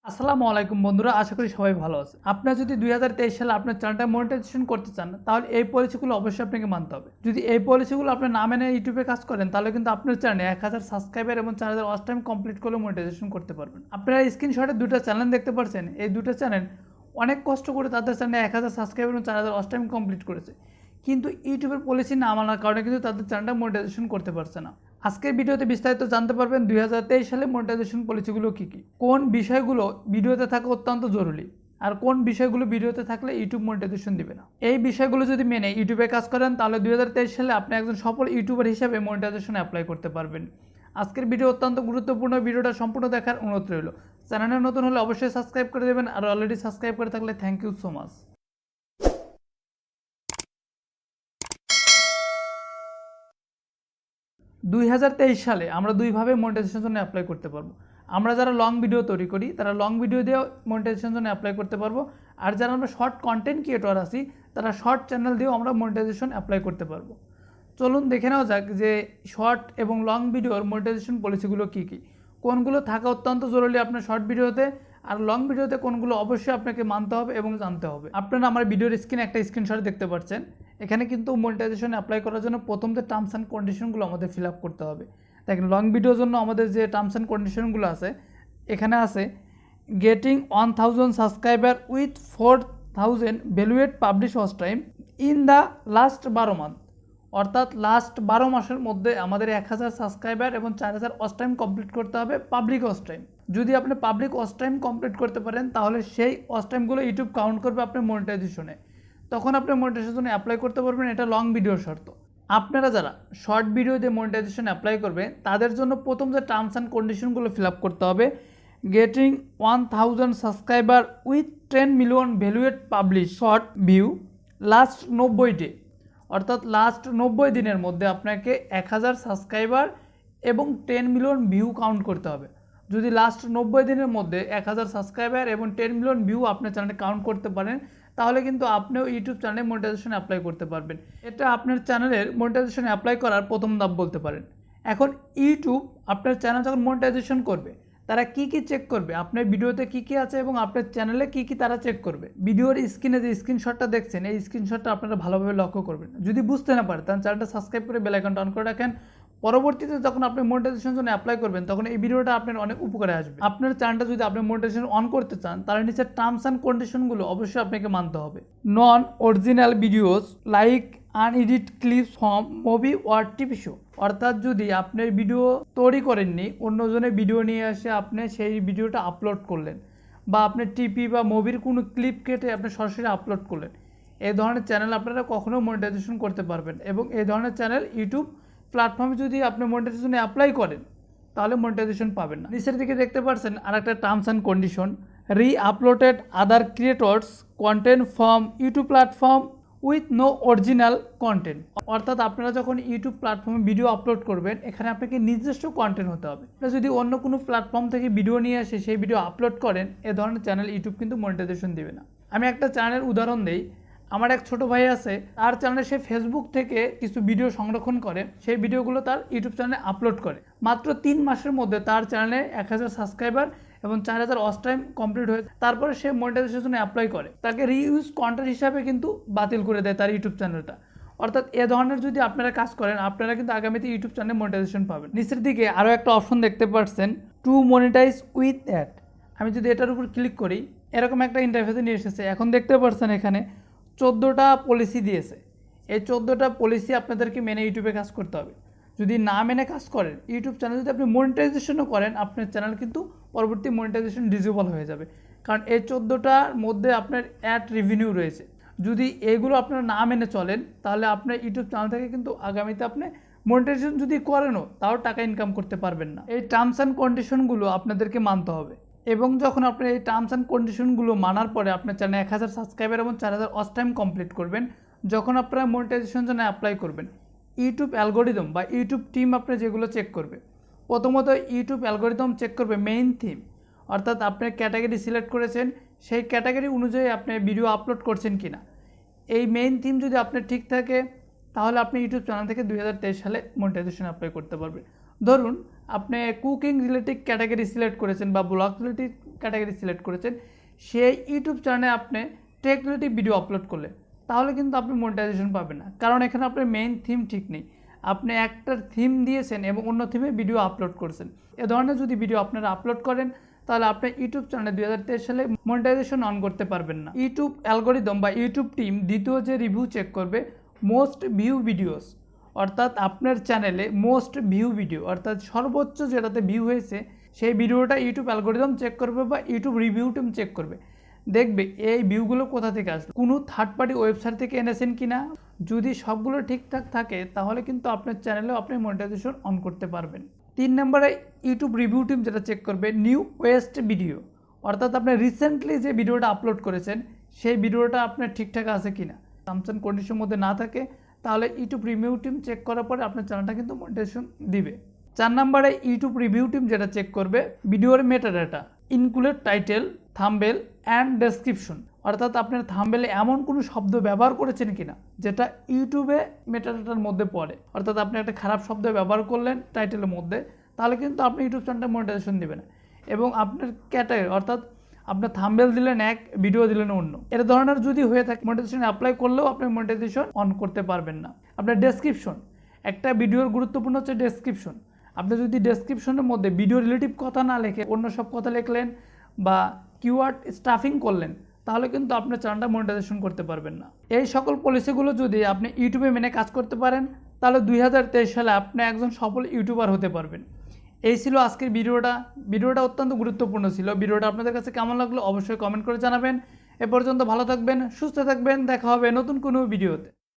আসসালামু আলাইকুম বন্ধুরা, আশা করি সবাই ভালো আছে। আপনারা যদি 2023 সালে আপনার চ্যানেলটা মনিটাইজেশন করতে চান, তাহলে এই পলিসিগুলো অবশ্যই আপনাকে মানতে হবে। যদি এই পলিসিগুলো আপনি না মেনে ইউটিউবে কাজ করেন, তাহলে কিন্তু আপনার চ্যানেলে 1000 সাবস্ক্রাইবার এবং 4000 ওয়াচ টাইম কমপ্লিট করলে মনিটাইজেশন করতে পারবেন। আপনারা স্ক্রিনশটে দুটো চ্যানেল দেখতে পাচ্ছেন। এই দুটো চ্যানেল অনেক কষ্ট করে তাদের চ্যানেলে 1000 সাবস্ক্রাইবার এবং 4000 ওয়াচ টাইম কমপ্লিট করেছে, কিন্তু ইউটিউবের পলিসি না মানার কারণে কিন্তু তাদের চ্যানেলটা মনিটাইজেশন করতে পারছে না। আজকের ভিডিওতে বিস্তারিত জানতে পারবেন 2023 সালে মনিটাইজেশন পলিসিগুলো কী কী, কোন বিষয়গুলো ভিডিওতে থাকা অত্যন্ত জরুরি, আর কোন বিষয়গুলো ভিডিওতে থাকলে ইউটিউব মনিটাইজেশন দিবে না। এই বিষয়গুলো যদি মেনে ইউটিউবে কাজ করেন, তাহলে 2023 সালে আপনি একজন সফল ইউটিউবার হিসেবে মনিটাইজেশন অ্যাপ্লাই করতে পারবেন। আজকের ভিডিও অত্যন্ত গুরুত্বপূর্ণ, ভিডিওটা সম্পূর্ণ দেখার অনুরোধ রইল। চ্যানেলে নতুন হলে অবশ্যই সাবস্ক্রাইব করে দেবেন, আর অলরেডি সাবস্ক্রাইব করে থাকলে থ্যাংক ইউ সো মাচ। 2023 সালে আমরা দুইভাবে মনিটাইজেশন জন্য অ্যাপ্লাই করতে পারবো। আমরা যারা লং ভিডিও তৈরি করি, তারা লং ভিডিও দিয়েও মনিটাইজেশন জন্য অ্যাপ্লাই করতে পারবো, আর যারা আমরা শর্ট কন্টেন্ট ক্রিয়েটর আছি, তারা শর্ট চ্যানেল দিয়েও আমরা মনিটাইজেশন অ্যাপ্লাই করতে পারবো। চলুন দেখে নেওয়া যাক যে শর্ট এবং লং ভিডিওর মনিটাইজেশন পলিসিগুলো কী কী, কোনগুলো থাকা অত্যন্ত জরুরি আপনার শর্ট ভিডিওতে, আর লং ভিডিওতে কোনগুলো অবশ্যই আপনাকে মানতে হবে এবং জানতে হবে। আপনারা আমার ভিডিওর স্ক্রিনে একটা স্ক্রিনশট দেখতে পাচ্ছেন। এখানে কিন্তু মনিটাইজেশন অ্যাপ্লাই করার জন্য প্রথম যে টার্মস অ্যান্ড কন্ডিশনগুলো আমাদের ফিল আপ করতে হবে। দেখেন, লং ভিডিওর জন্য আমাদের যে টার্মস অ্যান্ড কন্ডিশনগুলো আছে, এখানে আছে getting 1000 subscriber with 4000 valued publish watch time in the last 12 month. অর্থাৎ লাস্ট 12 মাসের মধ্যে আমাদের 1000 সাবস্ক্রাইবার এবং 4000 ওয়াচ টাইম কমপ্লিট করতে হবে, পাবলিক ওয়াচ টাইম। যদি আপনি পাবলিক ওয়াচ টাইম কমপ্লিট করতে পারেন, তাহলে সেই ওয়াচ টাইমগুলো ইউটিউব কাউন্ট করবে আপনার মনিটাইজেশনে, তখন আপনি মনিটাইজেশনে অ্যাপ্লাই করতে পারবেন। এটা লং ভিডিওর শর্ত। আপনারা যারা শর্ট ভিডিও দিয়ে মনিটাইজেশন অ্যাপ্লাই করবে, তাদের জন্য প্রথম যে টার্মস অ্যান্ড কন্ডিশনগুলো ফিল আপ করতে হবে, getting 1000 subscriber with 10 million valued publish short view last 90 day. অর্থাৎ লাস্ট 90 দিনের মধ্যে আপনাকে 1000 সাবস্ক্রাইবার এবং 10 মিলিয়ন ভিউ কাউন্ট করতে হবে। যদি লাস্ট 90 দিনের মধ্যে 1000 সাবস্ক্রাইবার এবং 10 মিলিয়ন ভিউ আপনার চ্যানেলে কাউন্ট করতে পারেন, তাহলে কিন্তু আপনিও ইউটিউব চ্যানেলে মনিটাইজেশন অ্যাপ্লাই করতে পারবেন। এটা আপনার চ্যানেলের মনিটাইজেশন অ্যাপ্লাই করার প্রথম ধাপ বলতে পারেন। এখন ইউটিউব আপনার চ্যানেল যখন মনিটাইজেশন করবে, তারা কি কি চেক করবে, আপনার ভিডিওতে কি কি আছে এবং আপনার চ্যানেলে কি কি তারা চেক করবে। ভিডিওর স্ক্রিনে যে স্ক্রিনশটটা দেখছেন, এই স্ক্রিনশটটা আপনারা ভালোভাবে লক্ষ্য করবেন। যদি বুঝতে না পারেন, তাহলে চ্যানেলটা সাবস্ক্রাইব করে বেল আইকনটা অন করে রাখেন। পরবর্তীতে যখন আপনি মনিটাইজেশন জন্য অ্যাপ্লাই করবেন, তখন এই ভিডিওটা আপনার অনেক উপকারে আসবে। আপনার চ্যানেলটা যদি আপনি মনিটাইজেশন অন করতে চান, তাহলে নিচের টার্মস অ্যান্ড কন্ডিশনগুলো অবশ্যই আপনাকে মানতে হবে। Non original videos like unedit clips from movie or TV show. অর্থাৎ যদি আপনার ভিডিও তৈরি করেননি, অন্যজনের ভিডিও নিয়ে এসে আপনি সেই ভিডিওটা আপলোড করলেন, বা আপনি টিভি বা মুভির কোনো ক্লিপ কেটে আপনি সরাসরি আপলোড করলেন, এই ধরনের চ্যানেল আপনারা কখনো মনিটাইজেশন করতে পারবেন। এবং এই ধরনের চ্যানেল ইউটিউব প্ল্যাটফর্মে যদি আপনি মনিটাইজেশনে অ্যাপ্লাই করেন, তাহলে মনিটাইজেশন পাবেন না। নিচের দিকে দেখতে পাচ্ছেন আর একটা terms and condition, re uploaded other creators content from YouTube platform with no original content. অর্থাৎ আপনারা যখন ইউটিউব প্ল্যাটফর্মে ভিডিও আপলোড করবেন, এখানে আপনাকে নিজস্ব কন্টেন্ট হতে হবে। আপনারা যদি অন্য কোনো প্ল্যাটফর্ম থেকে ভিডিও নিয়ে এসে সেই ভিডিও আপলোড করেন, এ ধরনের চ্যানেল ইউটিউব কিন্তু মনিটাইজেশন দেবে না। আমি একটা চ্যানেলের উদাহরণ দিই। আমার এক ছোটো ভাই আছে, তার চ্যানেলে সে ফেসবুক থেকে কিছু ভিডিও সংরক্ষণ করে, সেই ভিডিওগুলো তার ইউটিউব চ্যানেলে আপলোড করে। মাত্র 3 মাসের মধ্যে তার চ্যানেলে 1000 সাবস্ক্রাইবার এবং 4000 ওয়াচ টাইম কমপ্লিট হয়েছে। তারপরে সে মনিটাইজেশনের জন্য অ্যাপ্লাই করে, তাকে রিইউজ কন্টেন্ট হিসাবে কিন্তু বাতিল করে দেয় তার ইউটিউব চ্যানেলটা। অর্থাৎ এ ধরনের যদি আপনারা কাজ করেন, আপনারা কিন্তু আগামীতে ইউটিউব চ্যানেলে মনিটাইজেশন পাবেন। নিচের দিকে আরও একটা অপশন দেখতে পাচ্ছেন, টু মনিটাইজ উইথ অ্যাড। আমি যদি এটার উপর ক্লিক করি, এরকম একটা ইন্টারফেসে নিয়ে এসেছে। এখন দেখতে পাচ্ছেন এখানে 14টা পলিসি দিয়েছে। এই 14টা পলিসি আপনাদেরকে মেনে ইউটিউবে কাজ করতে হবে। যদি না মেনে কাজ করেন, ইউটিউব চ্যানেল যদি আপনি মনিটাইজেশনও করেন, আপনার চ্যানেল কিন্তু পরবর্তী মনিটাইজেশন ডিজেবল হয়ে যাবে। কারণ এই 14টার মধ্যে আপনার অ্যাড রেভিনিউ রয়েছে। যদি এগুলো আপনারা না মেনে চলেন, তাহলে আপনার ইউটিউব চ্যানেল থেকে কিন্তু আগামীতে আপনি মনিটাইজেশন যদি করেনও, তাও টাকা ইনকাম করতে পারবেন না। এই টার্মস অ্যান্ড কন্ডিশনগুলো আপনাদেরকে মানতে হবে। এবং যখন আপনি এই টার্মস অ্যান্ড কন্ডিশনগুলো মানার পরে আপনার চ্যানেলে 1000 সাবস্ক্রাইবার এবং 4000 ওয়াচ টাইম কমপ্লিট করবেন, যখন আপনারা মনিটাইজেশন জন্য অ্যাপ্লাই করবেন, ইউটিউব অ্যালগোরিদম বা ইউটিউব টিম আপনার যেগুলো চেক করবে, প্রথমত ইউটিউব অ্যালগোরিদম চেক করবে মেইন থিম। অর্থাৎ আপনি ক্যাটাগরি সিলেক্ট করেছেন, সেই ক্যাটাগরি অনুযায়ী আপনি ভিডিও আপলোড করছেন কিনা। এই মেইন থিম যদি আপনার ঠিক থাকে, তাহলে আপনি ইউটিউব চ্যানেল থেকে 2023 সালে মনিটাইজেশন অ্যাপ্লাই করতে পারবেন। ধরুন আপনি কুকিং রিলেটেড ক্যাটাগরি সিলেক্ট করেছেন বা ব্লগ রিলেটেড ক্যাটাগরি সিলেক্ট করেছেন সেই ইউটিউব চ্যানেলে আপনি টেক রিলেটিভ ভিডিও আপলোড করলে তাহলে কিন্তু আপনি মনিটাইজেশন পাবেন না, কারণ এখানে আপনার মেইন থিম ঠিক নেই। আপনি একটার থিম দিয়েছেন এবং অন্য থিমে ভিডিও আপলোড করছেন। এ ধরনের যদি ভিডিও আপনারা আপলোড করেন তাহলে আপনি ইউটিউব চ্যানেলে 2023 সালে মনিটাইজেশন অন করতে পারবেন না। ইউটিউব অ্যালগোরিদম বা ইউটিউব টিম দ্বিতীয় যে রিভিউ চেক করবে মোস্ট ভিউ ভিডিওস, অর্থাৎ আপনার চ্যানেলে মোস্ট ভিউ ভিডিও অর্থাৎ সর্বোচ্চ যেটাতে ভিউ হয়েছে সেই ভিডিওটা ইউটিউব অ্যালগোরিদম চেক করবে বা ইউটিউব রিভিউ টিম চেক করবে। দেখবে এই ভিউগুলো কোথা থেকে আসলো, কোনো থার্ড পার্টি ওয়েবসাইট থেকে এনেছেন কিনা। যদি সবগুলো ঠিকঠাক থাকে তাহলে কিন্তু আপনার চ্যানেলেও আপনি মনিটাইজেশন অন করতে পারবেন। 3 নম্বরে ইউটিউব রিভিউ টিম যেটা চেক করবে নিউ ওয়েস্ট ভিডিও, অর্থাৎ আপনি রিসেন্টলি যে ভিডিওটা আপলোড করেছেন সেই ভিডিওটা আপনার ঠিকঠাক আছে কিনা। টার্মস অ্যান্ড কন্ডিশনের মধ্যে না থাকে তাহলে ইউটিউব রিভিউ টিম চেক করার পরে আপনার চ্যানেলটা কিন্তু মনিটাইজেশন দিবে। 4 নম্বরে ইউটিউব রিভিউ টিম যেটা চেক করবে ভিডিওর metadata include title, thumbnail and description, অর্থাৎ আপনার থাম্বনেলে এমন কোনো শব্দ ব্যবহার করেছেন কিনা যেটা ইউটিউবে মেটাডাটার মধ্যে পড়ে। অর্থাৎ আপনি একটা খারাপ শব্দ ব্যবহার করলেন টাইটেলের মধ্যে, তাহলে কিন্তু আপনি ইউটিউব চ্যানেলটা মনিটাইজেশন দেবেন। এবং আপনার ক্যাটাগরি অর্থাৎ আপনার থাম্বনেল দিলেন এক, ভিডিও দিলেন অন্য, এর ধরনের যদি হয়ে থাকে মনিটাইজেশন অ্যাপ্লাই করলেও আপনি মনিটাইজেশন অন করতে পারবেন না। আপনার ডেসক্রিপশন, একটা ভিডিওর গুরুত্বপূর্ণ হচ্ছে ডেসক্রিপশন। আপনি যদি ডেসক্রিপশনের মধ্যে ভিডিও রিলেটিভ কথা না লিখে অন্য সব কথা লিখলেন বা কিওয়ার্ড স্টাফিং করলেন তাহলে কিন্তু আপনার চ্যানেলটা মনিটাইজেশন করতে পারবেন না। এই সকল পলিসিগুলো যদি আপনি ইউটিউবে মেনে কাজ করতে পারেন তাহলে 2023 সালে আপনি একজন সফল ইউটিউবার হতে পারবেন। এই ছিল আজকের ভিডিওটা অত্যন্ত গুরুত্বপূর্ণ ছিল। ভিডিওটা আপনাদের কাছে কেমন লাগলো অবশ্যই কমেন্ট করে জানাবেন। এ পর্যন্ত ভালো থাকবেন, সুস্থ থাকবেন, দেখা হবে নতুন কোনো ভিডিওতে।